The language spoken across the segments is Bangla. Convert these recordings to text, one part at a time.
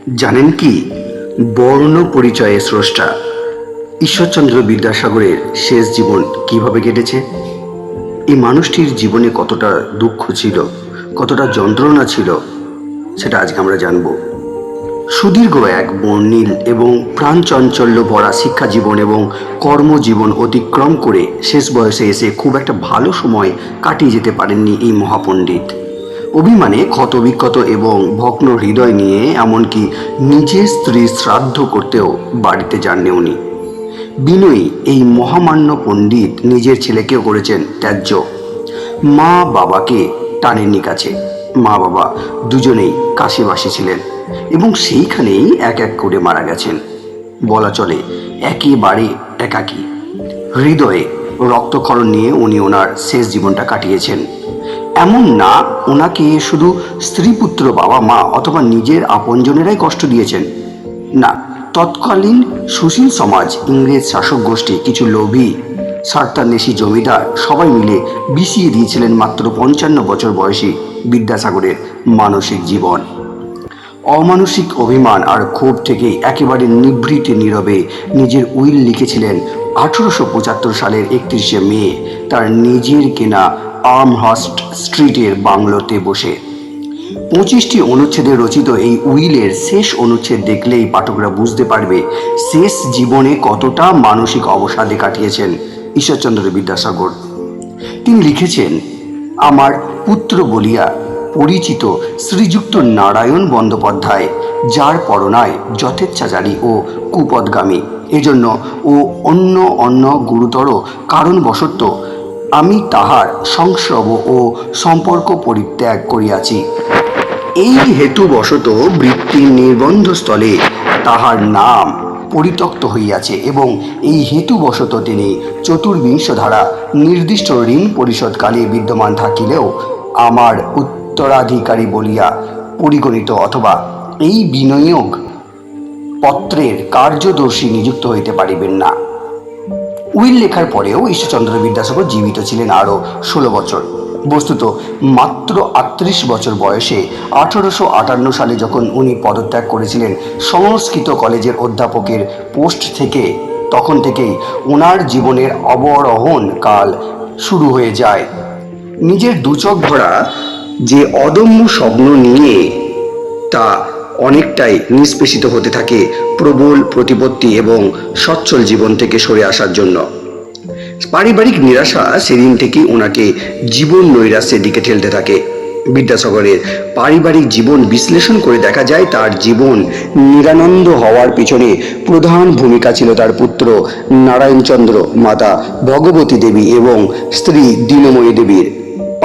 জানেন কি, বর্ণ পরিচয়ে স্রষ্টা ঈশ্বরচন্দ্র বিদ্যাসাগরের শেষ জীবন কিভাবে কেটেছে? এই মানুষটির জীবনে কতটা দুঃখ ছিল, কতটা যন্ত্রণা ছিল, সেটা আজকে আমরা জানব। সুদীর্ঘ এক বর্ণিল এবং প্রাণচাঞ্চল্য ভরা শিক্ষা জীবন এবং কর্মজীবন অতিক্রম করে শেষ বয়সে এসে খুব একটা ভালো সময় কাটিয়ে যেতে পারেননি এই মহাপণ্ডিত। অভিমানে ক্ষতবিক্ষত এবং ভগ্ন হৃদয় নিয়ে এমনকি নিজের স্ত্রীর শ্রাদ্ধ করতেও বাড়িতে যাননি উনি। বিনয়ী এই মহামান্য পণ্ডিত নিজের ছেলেকেও করেছেন ত্যায্য। মা বাবাকে টানেননি কাছে। মা বাবা দুজনেই কাশিবাসী ছিলেন এবং সেইখানেই এক এক করে মারা গেছেন। বলা চলে একেবারে একাকী। হৃদয়ে রক্তক্ষরণ নিয়ে উনি ওনার শেষ জীবনটা কাটিয়েছেন। এমন না ওনাকে শুধু স্ত্রী পুত্র বাবা মা অথবা নিজের আপনজনেরাই কষ্ট দিয়েছেন, না, তৎকালীন সুশীল সমাজ, ইংরেজ শাসক গোষ্ঠী, কিছু লোভী স্বার্থান্বেষী জমিদার সবাই মিলে বিষিয়ে দিয়েছিলেন মাত্র 55 বছর বয়সী বিদ্যাসাগরের মানসিক জীবন। অমানসিক অভিমান আর ক্ষোভ থেকে একেবারে নিভৃতে নীরবে নিজের উইল লিখেছিলেন 1875 সালের 31শে মে তার নিজের কেনা আমহার্স্ট স্ট্রিটের বাংলোতে বসে। 25টি অনুচ্ছেদে রচিত এই উইলের শেষ অনুচ্ছেদ দেখলেই পাঠকরা বুঝতে পারবে শেষ জীবনে কতটা মানসিক অবসাদে কাটিয়েছেন ঈশ্বরচন্দ্র বিদ্যাসাগর। তিনি লিখেছেন, আমার পুত্র বলিয়া পরিচিত শ্রীযুক্ত নারায়ণ বন্দ্যোপাধ্যায়, যার পরনায় যথেচ্ছাচারী ও কুপদগামী, এজন্য ও অন্য গুরুতর কারণবশত আমি তাহার সংস্রব ও সম্পর্ক পরিত্যাগ করিয়াছি। এই হেতুবশত বৃত্তির নির্বন্ধস্থলে তাহার নাম পরিত্যক্ত হইয়াছে এবং এই হেতুবশত তিনি চতুর্বিংশ ধারা নির্দিষ্ট ঋণ পরিশোধকালে বিদ্যমান থাকিলেও আমার উত্তরাধিকারী বলিয়া পরিগণিত অথবা এই বিনিয়োগ পত্রের কার্যদর্শী নিযুক্ত হইতে পারিবেন না। উইল লেখার পরেও ঈশ্বরচন্দ্র বিদ্যাসাগর জীবিত ছিলেন আরও 16 বছর। বস্তুত মাত্র 38 বছর বয়সে 1858 সালে যখন উনি পদত্যাগ করেছিলেন সংস্কৃত কলেজের অধ্যাপকের পোস্ট থেকে, তখন থেকেই ওনার জীবনের অবরোহণ কাল শুরু হয়ে যায়। নিজের দুচোখ ভরা যে অদম্য স্বপ্ন নিয়ে তা অনেকটাই নিষ্পেষিত হতে থাকে প্রবল প্রতিপত্তি এবং সচ্ছল জীবন থেকে সরে আসার জন্য। পারিবারিক নিরাশা সেদিন থেকেই ওনাকে জীবন নৈরাশ্যের দিকে ঠেলতে থাকে। বিদ্যাসাগরের পারিবারিক জীবন বিশ্লেষণ করে দেখা যায় তার জীবন নিরানন্দ হওয়ার পিছনে প্রধান ভূমিকা ছিল তার পুত্র নারায়ণচন্দ্র, মাতা ভগবতী দেবী এবং স্ত্রী দীনময়ী দেবীর।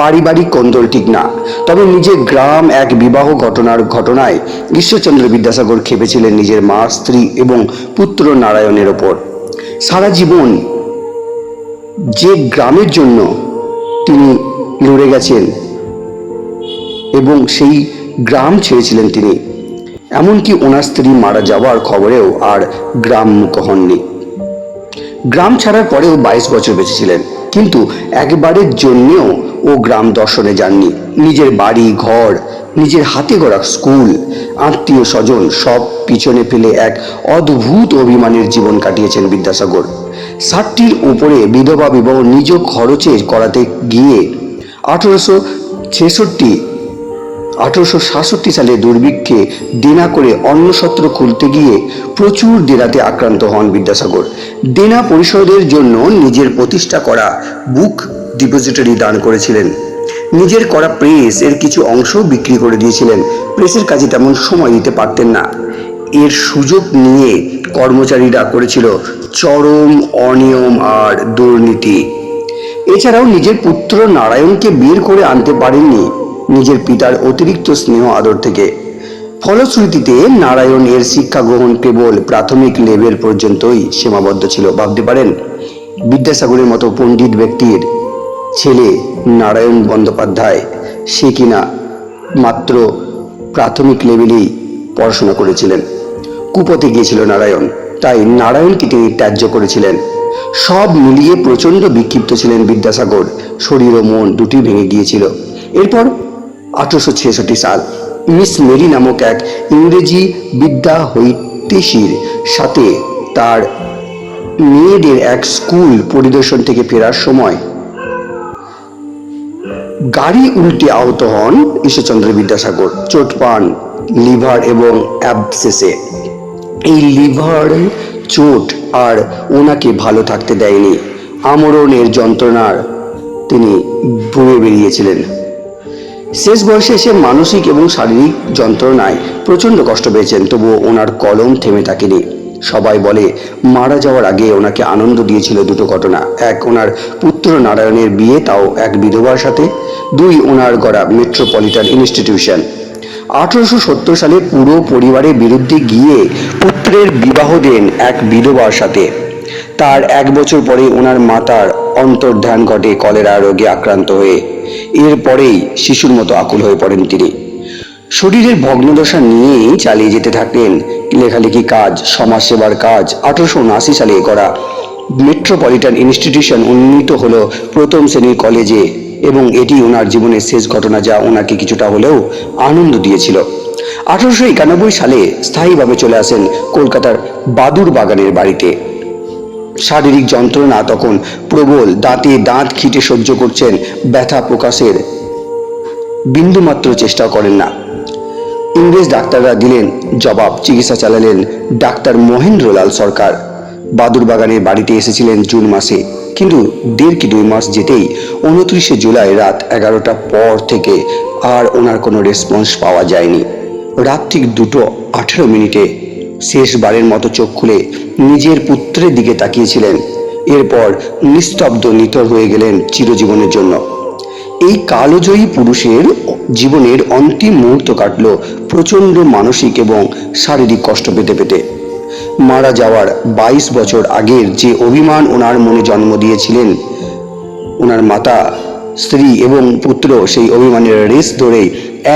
পারিবারিক কোন্দল ঠিক না, তবে নিজের গ্রাম এক বিবাহ ঘটনায় ঈশ্বরচন্দ্র বিদ্যাসাগর খেপেছিলেন নিজের মা, স্ত্রী এবং পুত্র নারায়ণের ওপর। সারা জীবন যে গ্রামের জন্য তিনি লড়ে গেছেন এবং সেই গ্রাম ছেড়েছিলেন তিনি, এমনকি ওনার স্ত্রী মারা যাওয়ার খবরেও আর গ্রাম মুখ হননি। গ্রাম ছাড়ার পরেও 22 বছর বেঁচেছিলেন, কিন্তু একবারের জন্যেও ও গ্রাম দর্শনে যাননি। নিজের বাড়ি ঘর, নিজের হাতে গড়া স্কুল, আত্মীয় স্বজন সব পিছনে ফেলে এক অদ্ভুত অভিমানের জীবন কাটিয়েছেন বিদ্যাসাগর। 60টির উপরে বিধবা বিবাহ নিজ খরচে করাতে গিয়ে 1867 সালে দুর্ভিক্ষে দেনা করে অন্নসত্র খুলতে গিয়ে প্রচুর দেনাতে আক্রান্ত হন বিদ্যাসাগর। দেনা পরিশোধের জন্য নিজের প্রতিষ্ঠা করা বুক ডিপোজিটরি দান করেছিলেন। নিজের করা প্রেস এর কিছু অংশ বিক্রি করে দিয়েছিলেন। প্রেসের কাজে তেমন সময় দিতে পারতেন না। এর সুযোগ নিয়ে কর্মচারীরা করেছিল চরম অনিয়ম আর দুর্নীতি। এছাড়াও নিজের পুত্র নারায়ণকে বের করে আনতে পারেননি নিজের পিতার অতিরিক্ত স্নেহ আদর থেকে। ফলশ্রুতিতে নারায়ণ এর শিক্ষা গ্রহণ কেবল প্রাথমিক লেভেল পর্যন্তই সীমাবদ্ধ ছিল। ভাবতে পারেন, বিদ্যাসাগরের মতো পণ্ডিত ব্যক্তির ছেলে নারায়ণ বন্দ্যোপাধ্যায়, সে কিনা মাত্র প্রাথমিক লেভেলেই পড়াশোনা করেছিলেন। কুপথে গিয়েছিল নারায়ণ, তাই নারায়ণকে তিনি ত্যায্য করেছিলেন। সব মিলিয়ে প্রচণ্ড বিক্ষিপ্ত ছিলেন বিদ্যাসাগর। শরীর ও মন দুটি ভেঙে গিয়েছিল। এরপর 1866 সাল মিস মেরি নামক এক ইংরেজি বিদ্যা হৈতেশীর সাথে তার মেয়েদের এক স্কুল পরিদর্শন থেকে ফেরার সময় গাড়ি উল্টে আহত হন ঈশ্বরচন্দ্র বিদ্যাসাগর। চোট পান লিভার এবং অ্যাবসেসে। এই লিভার চোট আর ওনাকে ভালো থাকতে দেয়নি। আমরণের যন্ত্রণার তিনি বয়ে বেরিয়েছিলেন। শেষ বয়সে এসে মানসিক এবং শারীরিক যন্ত্রণায় প্রচণ্ড কষ্ট পেয়েছেন, তবুও ওনার কলম থেমে থাকেনি। সবাই বলে মারা যাওয়ার আগে ওনাকে আনন্দ দিয়েছিল দুটো ঘটনা। এক, ওনার পুত্র নারায়ণের বিয়ে, তাও এক বিধবার সাথে। দুই, ওনার গড়া মেট্রোপলিটন ইনস্টিটিউশন। 1870 সালে পুরো পরিবারের বিরুদ্ধে গিয়ে পুত্রের বিবাহ দেন এক বিধবার সাথে। তার 1 বছর পরে ওনার মাতার অন্তর্ধান ঘটে কলেরা রোগে আক্রান্ত হয়ে। এরপরেই শিশুর মতো আকুল হয়ে পড়েন তিনি। শরীরের ভগ্নদশা নিয়েই চালিয়ে যেতে থাকলেন লেখালেখি কাজ, সমাজসেবার কাজ। 1879 সালে করা মেট্রোপলিটন ইনস্টিটিউশন উন্নীত হলো প্রথম শ্রেণীর কলেজে এবং এটি ওনার জীবনের শেষ ঘটনা, যা ওনাকে কিছুটা হলেও আনন্দ দিয়েছিল। 1891 সালে স্থায়ীভাবে চলে আসেন কলকাতার বাদুর বাগানের বাড়িতে। শারীরিক যন্ত্রণা তখন প্রবল, দাঁতে দাঁত খিটে সহ্য করছেন, ব্যথা প্রকাশের বিন্দুমাত্র চেষ্টা করেন না। ইংরেজ ডাক্তাররা দিলেন জবাব। চিকিৎসা চালালেন ডাক্তার মহেন্দ্রলাল সরকার। বাদুর বাগানের বাড়িতে এসেছিলেন জুন মাসে, কিন্তু 1.5 কি 2 মাস যেতেই 29 জুলাই রাত 11টার পর থেকে আর ওনার কোনো রেসপন্স পাওয়া যায়নি। রাত ঠিক 2:18 শেষবারের মতো চোখ খুলে নিজের পুত্রের দিকে তাকিয়েছিলেন। এরপর নিস্তব্ধ নিথর হয়ে গেলেন চিরজীবনের জন্য। এই কালজয়ী পুরুষের জীবনের অন্তিম মুহূর্ত কাটল প্রচণ্ড মানসিক এবং শারীরিক কষ্ট পেতে পেতে। মারা যাওয়ার 22 বছর আগের যে অভিমান ওনার মনে জন্ম দিয়েছিলেন ওনার মাতা, স্ত্রী এবং পুত্র, সেই অভিমানের রেস ধরে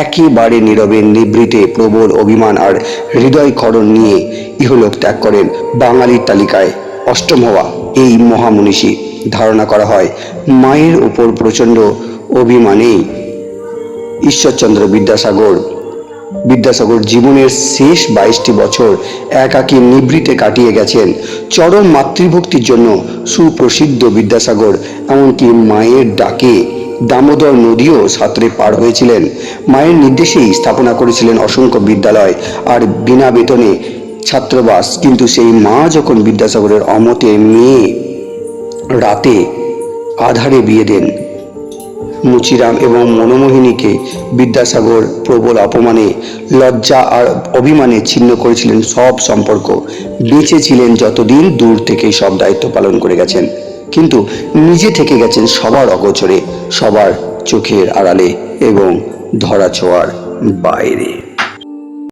একেবারে নীরবে নিভৃতে প্রবল অভিমান আর হৃদয় ক্ষরণ নিয়ে ইহলোক ত্যাগ করেন বাঙালির তালিকায় 8ম হওয়া এই মহামনীষী। ধারণা করা হয় মায়ের উপর প্রচণ্ড অভিমানেই ঈশ্বরচন্দ্র বিদ্যাসাগর জীবনের শেষ 22টি বছর একাকী নিভৃতে কাটিয়ে গেছেন। চরম মাতৃভক্তির জন্য সুপ্রসিদ্ধ বিদ্যাসাগর এমনকি মায়ের ডাকে দামোদর নদীও সাঁতরে পার হয়েছিলেন। মায়ের নির্দেশেই স্থাপনা করেছিলেন অসংখ্য বিদ্যালয় আর বিনা বেতনে ছাত্রাবাস। কিন্তু সেই মা যখন বিদ্যাসাগরের অমতে মেয়ে রাতে আধারে বিয়ে দেন মুচিরাম এবং মনোমোহিনীকে, বিদ্যাসাগর প্রবল অপমানে, লজ্জা আর অভিমানে ছিন্ন করেছিলেন সব সম্পর্ক। বেঁচে ছিলেন যতদিন দূর থেকেই সব দায়িত্ব পালন করে গেছেন, কিন্তু নিজে থেকে গেছেন সবার অগোচরে, সবার চোখের আড়ালে এবং ধরাছোঁয়ার বাইরে।